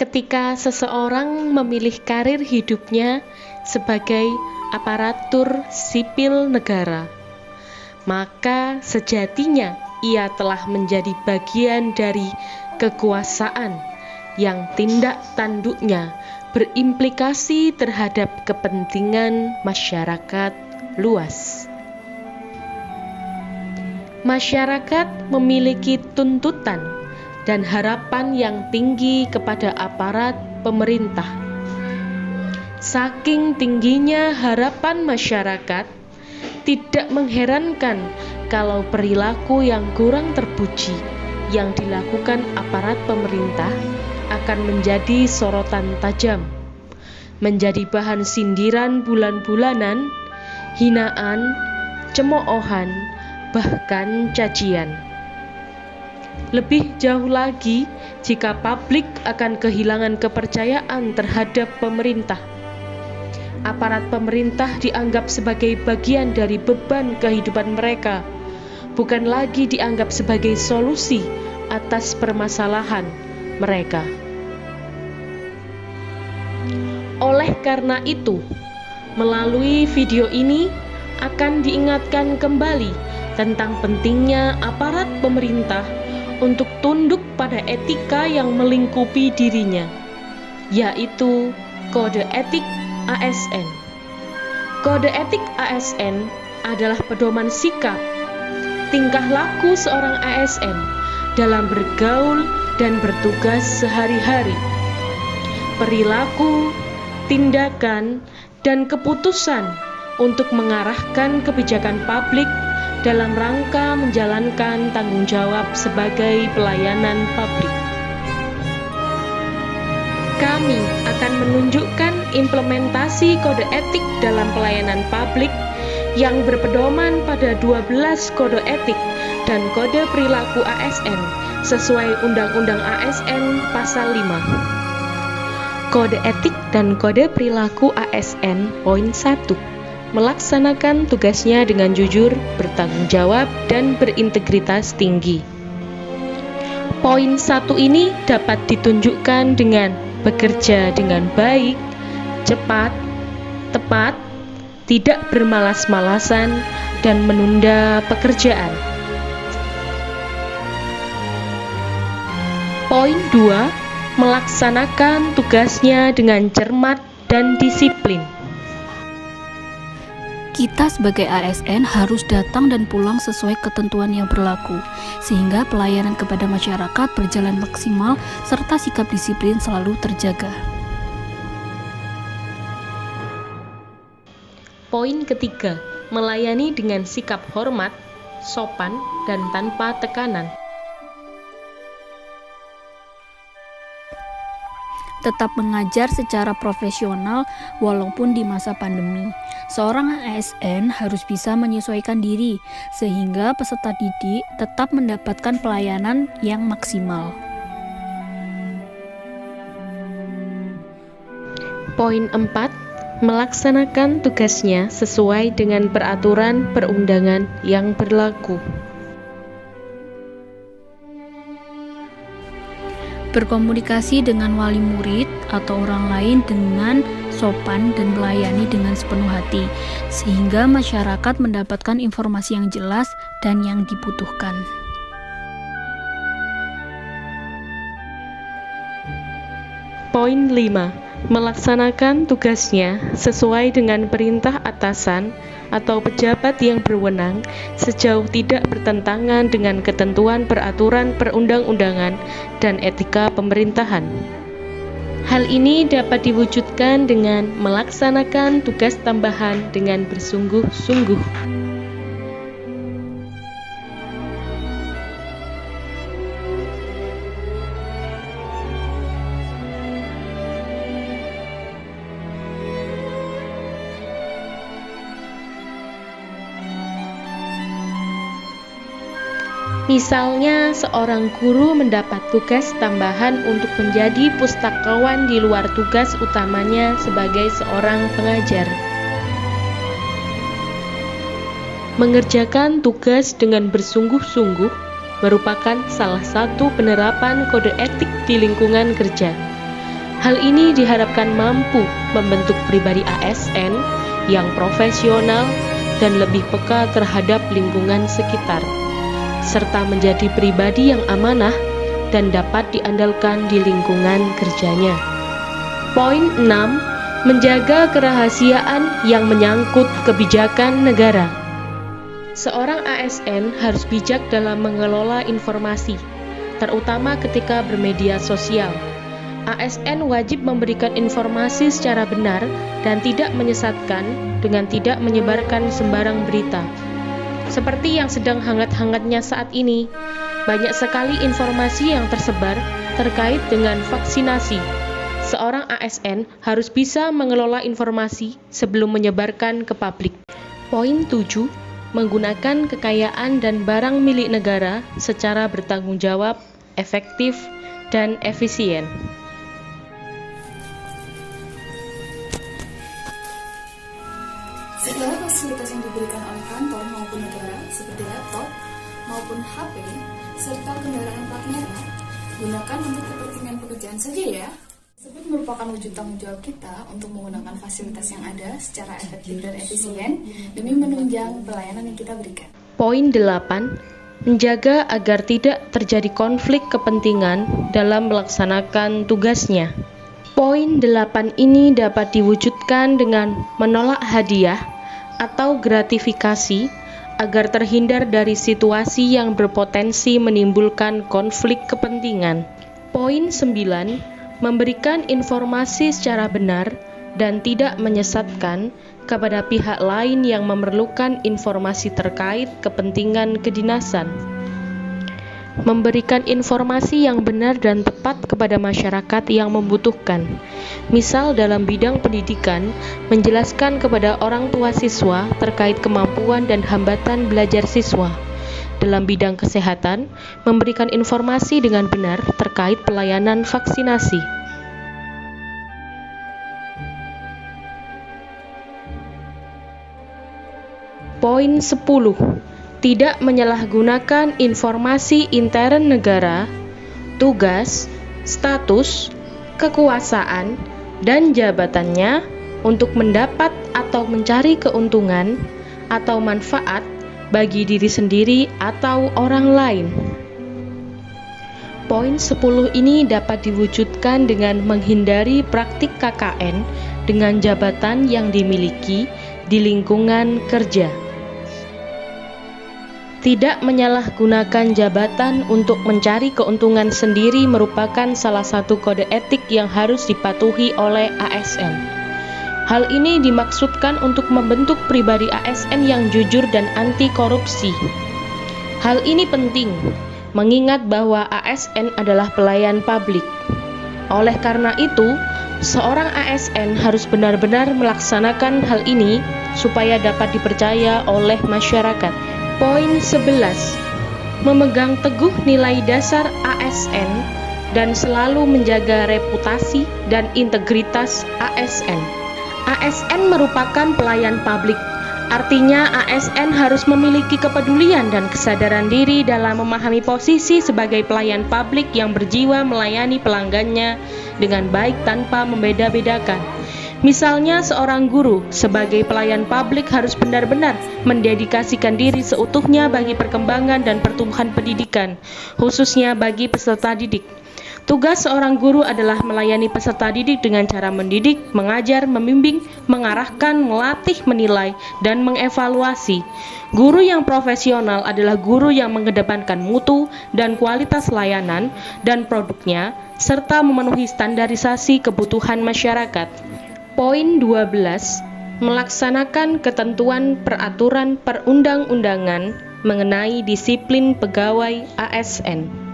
ketika seseorang memilih karir hidupnya sebagai aparatur sipil negara, maka sejatinya ia telah menjadi bagian dari kekuasaan yang tindak tanduknya berimplikasi terhadap kepentingan masyarakat luas. Masyarakat memiliki tuntutan dan harapan yang tinggi kepada aparat pemerintah. Saking tingginya harapan masyarakat, tidak mengherankan kalau perilaku yang kurang terpuji yang dilakukan aparat pemerintah akan menjadi sorotan tajam, menjadi bahan sindiran bulan-bulanan, hinaan, cemoohan, bahkan cacian. Lebih jauh lagi jika publik akan kehilangan kepercayaan terhadap pemerintah. Aparat pemerintah dianggap sebagai bagian dari beban kehidupan mereka, bukan lagi dianggap sebagai solusi atas permasalahan mereka. Oleh karena itu, melalui video ini akan diingatkan kembali tentang pentingnya aparat pemerintah untuk tunduk pada etika yang melingkupi dirinya, yaitu Kode Etik ASN. Kode Etik ASN adalah pedoman sikap, tingkah laku seorang ASN dalam bergaul dan bertugas sehari-hari. Perilaku, tindakan, dan keputusan untuk mengarahkan kebijakan publik dalam rangka menjalankan tanggung jawab sebagai pelayanan publik. Kami akan menunjukkan implementasi kode etik dalam pelayanan publik yang berpedoman pada 12 kode etik dan kode perilaku ASN sesuai Undang-Undang ASN Pasal 5. Kode etik dan kode perilaku ASN Poin 1. Melaksanakan tugasnya dengan jujur, bertanggung jawab, dan berintegritas tinggi. Poin 1 ini dapat ditunjukkan dengan bekerja dengan baik, cepat, tepat, tidak bermalas-malasan, dan menunda pekerjaan. Poin 2. Melaksanakan tugasnya dengan cermat dan disiplin. Kita sebagai ASN harus datang dan pulang sesuai ketentuan yang berlaku, sehingga pelayanan kepada masyarakat berjalan maksimal serta sikap disiplin selalu terjaga. Poin ketiga, melayani dengan sikap hormat, sopan, dan tanpa tekanan. Tetap mengajar secara profesional walaupun di masa pandemi. Seorang ASN harus bisa menyesuaikan diri sehingga peserta didik tetap mendapatkan pelayanan yang maksimal. Poin 4. Melaksanakan tugasnya sesuai dengan peraturan perundangan yang berlaku. Berkomunikasi dengan wali murid atau orang lain dengan sopan dan melayani dengan sepenuh hati, sehingga masyarakat mendapatkan informasi yang jelas dan yang dibutuhkan. Poin 5. Melaksanakan tugasnya sesuai dengan perintah atasan atau pejabat yang berwenang sejauh tidak bertentangan dengan ketentuan peraturan perundang-undangan dan etika pemerintahan. Hal ini dapat diwujudkan dengan melaksanakan tugas tambahan dengan bersungguh-sungguh. Misalnya, seorang guru mendapat tugas tambahan untuk menjadi pustakawan di luar tugas utamanya sebagai seorang pengajar. Mengerjakan tugas dengan bersungguh-sungguh merupakan salah satu penerapan kode etik di lingkungan kerja. Hal ini diharapkan mampu membentuk pribadi ASN yang profesional dan lebih peka terhadap lingkungan sekitar, serta menjadi pribadi yang amanah dan dapat diandalkan di lingkungan kerjanya. Poin 6. Menjaga kerahasiaan yang menyangkut kebijakan negara. Seorang ASN harus bijak dalam mengelola informasi, terutama ketika bermedia sosial. ASN wajib memberikan informasi secara benar dan tidak menyesatkan dengan tidak menyebarkan sembarang berita. Seperti yang sedang hangat-hangatnya saat ini, banyak sekali informasi yang tersebar terkait dengan vaksinasi. Seorang ASN harus bisa mengelola informasi sebelum menyebarkan ke publik. Poin 7. Menggunakan kekayaan dan barang milik negara secara bertanggung jawab, efektif, dan efisien. Segala fasilitas yang diberikan oleh kantor maupun negara seperti laptop maupun HP serta kendaraan plat merah gunakan untuk kepentingan pekerjaan saja ya. Tersebut merupakan wujud tanggung jawab kita untuk menggunakan fasilitas yang ada secara efektif dan efisien demi menunjang pelayanan yang kita berikan. Poin 8. Menjaga agar tidak terjadi konflik kepentingan dalam melaksanakan tugasnya. Poin 8 ini dapat diwujudkan dengan menolak hadiah atau gratifikasi agar terhindar dari situasi yang berpotensi menimbulkan konflik kepentingan. Poin 9. Memberikan informasi secara benar dan tidak menyesatkan kepada pihak lain yang memerlukan informasi terkait kepentingan kedinasan. Memberikan informasi yang benar dan tepat kepada masyarakat yang membutuhkan. Misal dalam bidang pendidikan, menjelaskan kepada orang tua siswa terkait kemampuan dan hambatan belajar siswa. Dalam bidang kesehatan, memberikan informasi dengan benar terkait pelayanan vaksinasi. Poin 10. Tidak menyalahgunakan informasi intern negara, tugas, status, kekuasaan, dan jabatannya untuk mendapat atau mencari keuntungan atau manfaat bagi diri sendiri atau orang lain. Poin 10 ini dapat diwujudkan dengan menghindari praktik KKN dengan jabatan yang dimiliki di lingkungan kerja. Tidak menyalahgunakan jabatan untuk mencari keuntungan sendiri merupakan salah satu kode etik yang harus dipatuhi oleh ASN. Hal ini dimaksudkan untuk membentuk pribadi ASN yang jujur dan anti korupsi. Hal ini penting, mengingat bahwa ASN adalah pelayan publik. Oleh karena itu, seorang ASN harus benar-benar melaksanakan hal ini supaya dapat dipercaya oleh masyarakat. Poin 11. Memegang teguh nilai dasar ASN dan selalu menjaga reputasi dan integritas ASN. ASN merupakan pelayan publik, artinya ASN harus memiliki kepedulian dan kesadaran diri dalam memahami posisi sebagai pelayan publik yang berjiwa melayani pelanggannya dengan baik tanpa membeda-bedakan. Misalnya seorang guru sebagai pelayan publik harus benar-benar mendedikasikan diri seutuhnya bagi perkembangan dan pertumbuhan pendidikan, khususnya bagi peserta didik. Tugas seorang guru adalah melayani peserta didik dengan cara mendidik, mengajar, membimbing, mengarahkan, melatih, menilai, dan mengevaluasi. Guru yang profesional adalah guru yang mengedepankan mutu dan kualitas layanan dan produknya, serta memenuhi standarisasi kebutuhan masyarakat. Poin 12. Melaksanakan ketentuan peraturan perundang-undangan mengenai disiplin pegawai ASN.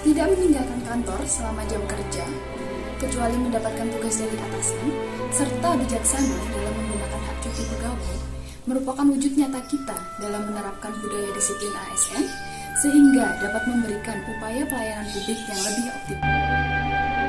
Tidak meninggalkan kantor selama jam kerja, kecuali mendapatkan tugas dari atasan, serta bijaksana dalam menggunakan hak cuti pegawai, merupakan wujud nyata kita dalam menerapkan budaya disiplin ASN, sehingga dapat memberikan upaya pelayanan publik yang lebih optimal.